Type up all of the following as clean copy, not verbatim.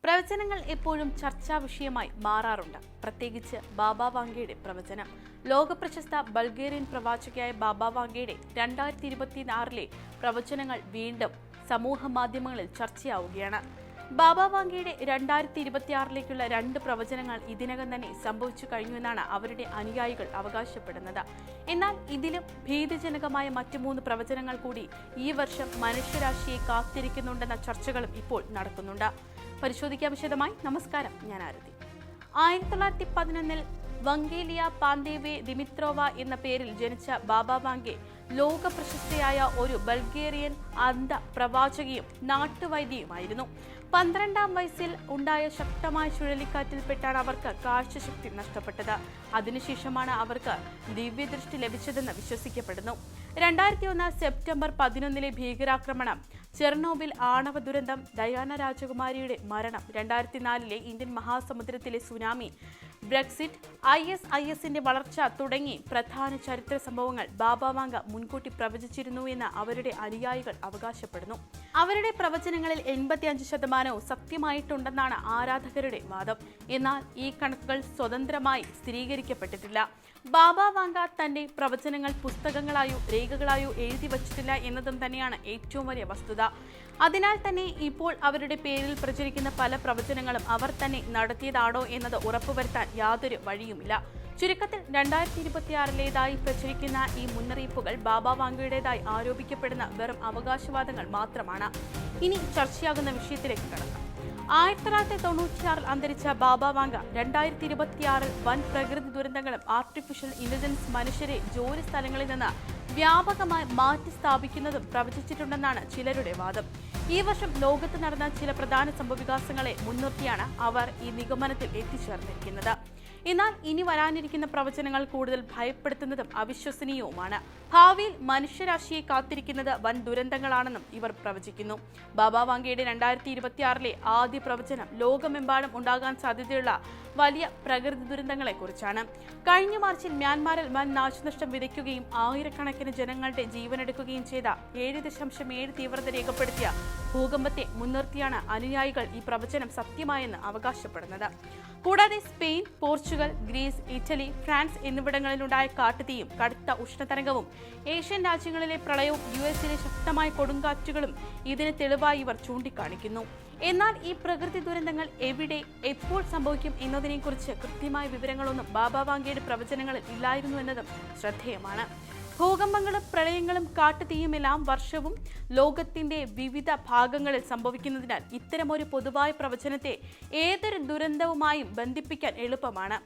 പ്രവചനങ്ങൾ എപ്പോഴും ചർച്ചാ വിഷയമായി മാറാറുണ്ട്. പ്രത്യേകിച്ച് ബാബ വാങ്കയുടെ പ്രവചനം. ലോകപ്രശസ്ത ബൾഗേറിയൻ പ്രവാചകയായ ബാബ വാങ്കയുടെ 2026 പ്രവചനങ്ങൾ വീണ്ടും സമൂഹ മാധ്യമങ്ങളിൽ ചർച്ചയാവുകയാണ്. ബാബ വാങ്കയുടെ 2026 2 പ്രവചനങ്ങൾ ഇതിനകം തന്നെ സംഭവിച്ചു കഴിഞ്ഞുവെന്നാണ് അവരുടെ അനുയായികൾ അവകാശപ്പെടുന്നത്. എന്നാൽ ഇതിലും ഭീതിജനകമായ മറ്റ് 3 പ്രവചനങ്ങൾ കൂടി ഈ വർഷം മനുഷ്യരാശിയെ കാത്തിരിക്കുന്നുണ്ടെന്ന ചർച്ചകളും ഇപ്പോൾ നടക്കുന്നുണ്ട്. പരിശോധിക്കാൻ വിശദമായി. നമസ്കാരം, ഞാൻ ആരതി. 1911 വങ്കേലിയ പാന്തേവെ ദിമിത്രോവ എന്ന പേരിൽ ജനിച്ച ബാബ വാങ്കെ ലോക പ്രശസ്തയായ ഒരു ബൾഗേറിയൻ അന്ധ പ്രവാചകയും നാട്ടുവൈദ്യയുമായിരുന്നു. 12ാം വയസ്സിൽ ഉണ്ടായ ശക്തമായ ചുഴലിക്കാറ്റിൽപ്പെട്ടാണ് അവർക്ക് കാഴ്ചശക്തി നഷ്ടപ്പെട്ടത്. അതിനുശേഷമാണ് അവർക്ക് ദിവ്യദൃഷ്ടി ലഭിച്ചതെന്ന് വിശ്വസിക്കപ്പെടുന്നു. 2001 സെപ്റ്റംബർ 11 ഭീകരാക്രമണം, ചെർണോബിൽ ആണവ ദുരന്തം, ഡയാന രാജകുമാരിയുടെ മരണം, 2004 ഇന്ത്യൻ മഹാസമുദ്രത്തിലെ സുനാമി, ബ്രെക്സിറ്റ്, ISISന്റെ വളർച്ച തുടങ്ങി പ്രധാന ചരിത്ര സംഭവങ്ങൾ ബാബ വാങ്ക മുൻകൂട്ടി പ്രവചിച്ചിരുന്നുവെന്ന് അവരുടെ അനുയായികൾ അവകാശപ്പെടുന്നു. അവരുടെ പ്രവചനങ്ങളിൽ 85% സത്യമായിട്ടുണ്ടെന്നാണ് ആരാധകരുടെ വാദം. എന്നാൽ ഈ കണക്കുകൾ സ്വതന്ത്രമായി സ്ഥിരീകരിക്കപ്പെട്ടിട്ടില്ല. ബാബ വാങ്ക തന്റെ പ്രവചനങ്ങൾ പുസ്തകങ്ങളായോ രേഖകളായോ എഴുതി വച്ചിട്ടില്ല എന്നതും തന്നെയാണ് ഏറ്റവും വലിയ വസ്തുത. അതിനാൽ തന്നെ ഇപ്പോൾ അവരുടെ പേരിൽ പ്രചരിക്കുന്ന പല പ്രവചനങ്ങളും അവർ തന്നെ നടത്തിയതാണോ എന്നത് ഉറപ്പുവരുത്താൻ യാതൊരു വഴിയുമില്ല. ചുരുക്കത്തിൽ 2026 പ്രചരിക്കുന്ന ഈ മുന്നറിയിപ്പുകൾ ബാബ വാങ്കയുടേതായി ആരോപിക്കപ്പെടുന്ന വെറും അവകാശവാദങ്ങൾ മാത്രമാണ്. ഇനി ചർച്ചയാകുന്ന വിഷയത്തിലേക്ക് കടക്കാം. 1996 അന്തരിച്ച ബാബ വാങ്ക 2026 വൻ പ്രകൃതി ദുരന്തങ്ങളും ആർട്ടിഫിഷ്യൽ ഇന്റലിജൻസ് മനുഷ്യരെ ജോലി സ്ഥലങ്ങളിൽ നിന്ന് വ്യാപകമായി മാറ്റി സ്ഥാപിക്കുന്നതും പ്രവചിച്ചിട്ടുണ്ടെന്നാണ് ചിലരുടെ വാദം. ഈ വർഷം ലോകത്ത് നടന്ന ചില പ്രധാന സംഭവവികാസങ്ങളെ മുൻനിർത്തിയാണ് അവർ ഈ നിഗമനത്തിൽ എത്തിച്ചേർന്നിരിക്കുന്നത്. എന്നാൽ ഇനി വരാനിരിക്കുന്ന പ്രവചനങ്ങൾ കൂടുതൽ ഭയപ്പെടുത്തുന്നതും അവിശ്വസനീയവുമാണ്. ഭാവിയിൽ മനുഷ്യരാശിയെ കാത്തിരിക്കുന്നത് വൻ ദുരന്തങ്ങളാണെന്നും ഇവർ പ്രവചിക്കുന്നു. ബാബ വാങ്കയുടെ 2026 ആദ്യ പ്രവചനം ലോകമെമ്പാടും ഉണ്ടാകാൻ സാധ്യതയുള്ള വലിയ പ്രകൃതി ദുരന്തങ്ങളെക്കുറിച്ചാണ്. കഴിഞ്ഞ മാർച്ചിൽ മ്യാൻമാറിൽ വൻ നാശനഷ്ടം വിതയ്ക്കുകയും ആയിരക്കണക്കിന് ജനങ്ങളുടെ ജീവനെടുക്കുകയും ചെയ്ത 7.7 തീവ്രത രേഖപ്പെടുത്തിയ ഭൂകമ്പത്തെ മുൻനിർത്തിയാണ് അനുയായികൾ ഈ പ്രവചനം സത്യമായെന്ന് അവകാശപ്പെടുന്നത്. കൂടാതെ Spain, Portugal, Greece, Italy, France എന്നിവിടങ്ങളിലുണ്ടായ കാട്ടുതീയും കടുത്ത ഉഷ്ണതരംഗവും ഏഷ്യൻ രാജ്യങ്ങളിലെ പ്രളയവും US ശക്തമായ കൊടുങ്കാറ്റുകളും ഇതിന് തെളിവായി ഇവർ ചൂണ്ടിക്കാണിക്കുന്നു. എന്നാൽ ഈ പ്രകൃതി ദുരന്തങ്ങൾ എവിടെ, എപ്പോൾ സംഭവിക്കും എന്നതിനെക്കുറിച്ച് കൃത്യമായ വിവരങ്ങളൊന്നും ബാബ വാങ്കയുടെ പ്രവചനങ്ങളിൽ ഇല്ലായിരുന്നു എന്നതും ശ്രദ്ധേയമാണ്. ഭൂകമ്പങ്ങളും പ്രളയങ്ങളും കാട്ടുതീയുമെല്ലാം വർഷവും ലോകത്തിന്റെ വിവിധ ഭാഗങ്ങളിൽ സംഭവിക്കുന്നതിനാൽ ഇത്തരമൊരു പൊതുവായ പ്രവചനത്തെ ഏതൊരു ദുരന്തവുമായും ബന്ധിപ്പിക്കാൻ എളുപ്പമാണ്.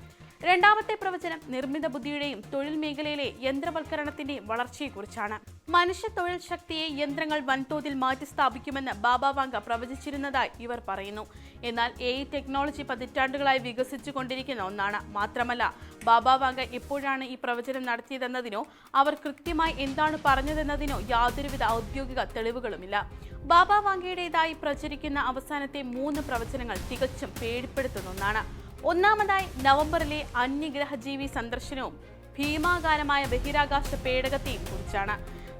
രണ്ടാമത്തെ പ്രവചനം നിർമ്മിത ബുദ്ധിയുടെയും തൊഴിൽ മേഖലയിലെ യന്ത്രവൽക്കരണത്തിന്റെയും വളർച്ചയെക്കുറിച്ചാണ്. മനുഷ്യ തൊഴിൽ ശക്തിയെ യന്ത്രങ്ങൾ വൻതോതിൽ മാറ്റി സ്ഥാപിക്കുമെന്ന് ബാബ വാങ്ക പ്രവചിച്ചിരുന്നതായി ഇവർ പറയുന്നു. എന്നാൽ AI ടെക്നോളജി പതിറ്റാണ്ടുകളായി വികസിച്ചുകൊണ്ടിരിക്കുന്ന ഒന്നാണ്. മാത്രമല്ല, ബാബ വാങ്ക എപ്പോഴാണ് ഈ പ്രവചനം നടത്തിയതെന്നതിനോ അവർ കൃത്യമായി എന്താണ് പറഞ്ഞതെന്നതിനോ യാതൊരുവിധ ഔദ്യോഗിക തെളിവുകളുമില്ല. ബാബ വാങ്കയുടേതായി പ്രചരിക്കുന്ന അവസാനത്തെ 3 പ്രവചനങ്ങൾ തികച്ചും പേടിപ്പെടുത്തുന്ന ഒന്നാണ്. ഒന്നാമതായി നവംബറിലെ അന്യഗ്രഹജീവി സന്ദർശനവും ഭീമാകാരമായ ബഹിരാകാശ പേടകത്തെയും കുറിച്ചാണ്.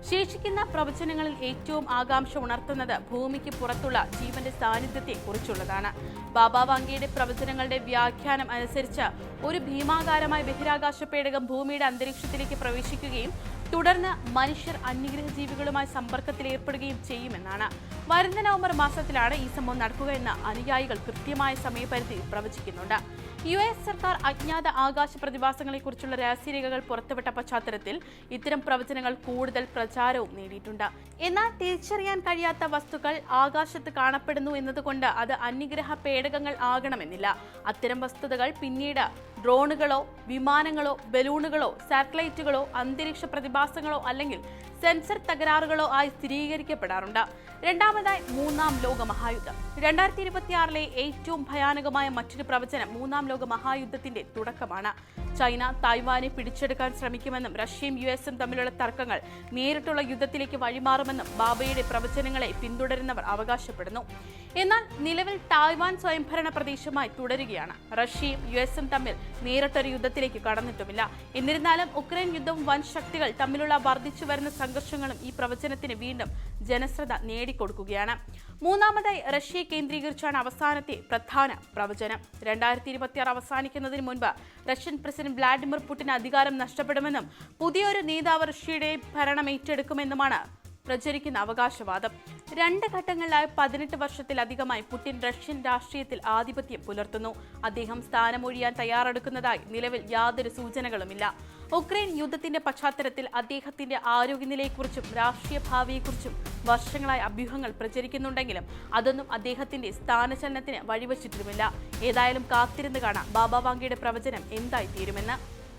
ശേഷിക്കുന്ന പ്രവചനങ്ങളിൽ ഏറ്റവും ആകാംക്ഷ ഉണർത്തുന്നത് ഭൂമിക്ക് പുറത്തുള്ള ജീവന്റെ സാന്നിധ്യത്തെ കുറിച്ചുള്ളതാണ്. ബാബ വാങ്കയുടെ പ്രവചനങ്ങളുടെ വ്യാഖ്യാനം അനുസരിച്ച് ഒരു ഭീമാകാരമായ ബഹിരാകാശ പേടകം ഭൂമിയുടെ അന്തരീക്ഷത്തിലേക്ക് പ്രവേശിക്കുകയും തുടർന്ന് മനുഷ്യർ അന്യഗ്രഹ ജീവികളുമായി സമ്പർക്കത്തിലേർപ്പെടുകയും ചെയ്യുമെന്നാണ്. വരുന്ന നവംബർ മാസത്തിലാണ് ഈ സംഭവം നടക്കുക എന്ന് അനുയായികൾ കൃത്യമായ സമയപരിധി പ്രവചിക്കുന്നുണ്ട്. US സർക്കാർ അജ്ഞാത ആകാശ പ്രതിഭാസങ്ങളെക്കുറിച്ചുള്ള രഹസ്യരേഖകൾ പുറത്തുവിട്ട പശ്ചാത്തലത്തിൽ ഇത്തരം പ്രവചനങ്ങൾ കൂടുതൽ പ്രചാരവും നേടിയിട്ടുണ്ട്. എന്നാൽ തിരിച്ചറിയാൻ കഴിയാത്ത വസ്തുക്കൾ ആകാശത്ത് കാണപ്പെടുന്നു എന്നതുകൊണ്ട് അത് അന്യഗ്രഹ പേടകങ്ങൾ ആകണമെന്നില്ല. അത്തരം വസ്തുതകൾ പിന്നീട് ഡ്രോണുകളോ വിമാനങ്ങളോ ബലൂണുകളോ സാറ്റലൈറ്റുകളോ അന്തരീക്ഷ പ്രതിഭാസങ്ങളോ അല്ലെങ്കിൽ സെൻസർ തകരാറുകളോ ആയി സ്ഥിരീകരിക്കപ്പെടാറുണ്ട്. രണ്ടാമതായി 3ാം ലോക മഹായുദ്ധം. 2026 ഏറ്റവും ഭയാനകമായ മറ്റൊരു പ്രവചനം 3ാം ലോക മഹായുദ്ധത്തിന്റെ തുടക്കമാണ്. ചൈന തായ്വാനെ പിടിച്ചെടുക്കാൻ ശ്രമിക്കുമെന്നും റഷ്യയും US തമ്മിലുള്ള തർക്കങ്ങൾ നേരിട്ടുള്ള യുദ്ധത്തിലേക്ക് വഴിമാറുമെന്നും ബാബയുടെ പ്രവചനങ്ങളെ പിന്തുടരുന്നവർ അവകാശപ്പെടുന്നു. എന്നാൽ നിലവിൽ തായ്വാൻ സ്വയംഭരണ പ്രദേശമായി തുടരുകയാണ്. റഷ്യയും US തമ്മിൽ നേരിട്ടൊരു യുദ്ധത്തിലേക്ക് കടന്നിട്ടുമില്ല. എന്നിരുന്നാലും ഉക്രൈൻ യുദ്ധവും വൻ ശക്തികൾ തമ്മിലുള്ള വർദ്ധിച്ചു വരുന്ന സംഘർഷങ്ങളും ഈ പ്രവചനത്തിന് വീണ്ടും ജനശ്രദ്ധ നേടിക്കൊടുക്കുകയാണ്. മൂന്നാമതായി റഷ്യയെ കേന്ദ്രീകരിച്ചാണ് അവസാനത്തെ പ്രധാന പ്രവചനം. 2026 അവസാനിക്കുന്നതിന് മുൻപ് റഷ്യൻ പ്രസിഡന്റ് വ്ളാഡിമിർ പുടിന് അധികാരം നഷ്ടപ്പെടുമെന്നും പുതിയൊരു നേതാവ് റഷ്യയുടെ ഭരണം ഏറ്റെടുക്കുമെന്നുമാണ് പ്രചരിക്കുന്ന അവകാശവാദം. 2 ഘട്ടങ്ങളിലായി 18 വർഷത്തിലധികമായി പുടിൻ റഷ്യൻ രാഷ്ട്രീയത്തിൽ ആധിപത്യം പുലർത്തുന്നു. അദ്ദേഹം സ്ഥാനമൊഴിയാൻ തയ്യാറെടുക്കുന്നതായി നിലവിൽ യാതൊരു സൂചനകളുമില്ല. ഉക്രൈൻ യുദ്ധത്തിന്റെ പശ്ചാത്തലത്തിൽ അദ്ദേഹത്തിന്റെ ആരോഗ്യനിലയെക്കുറിച്ചും രാഷ്ട്രീയ ഭാവിയെക്കുറിച്ചും വർഷങ്ങളായി അഭ്യൂഹങ്ങൾ പ്രചരിക്കുന്നുണ്ടെങ്കിലും അതൊന്നും അദ്ദേഹത്തിന്റെ സ്ഥാനചലനത്തിന് വഴിവെച്ചിട്ടുമില്ല. ഏതായാലും കാത്തിരുന്ന് കാണാം ബാബ വാങ്കയുടെ പ്രവചനം എന്തായി തീരുമെന്ന്.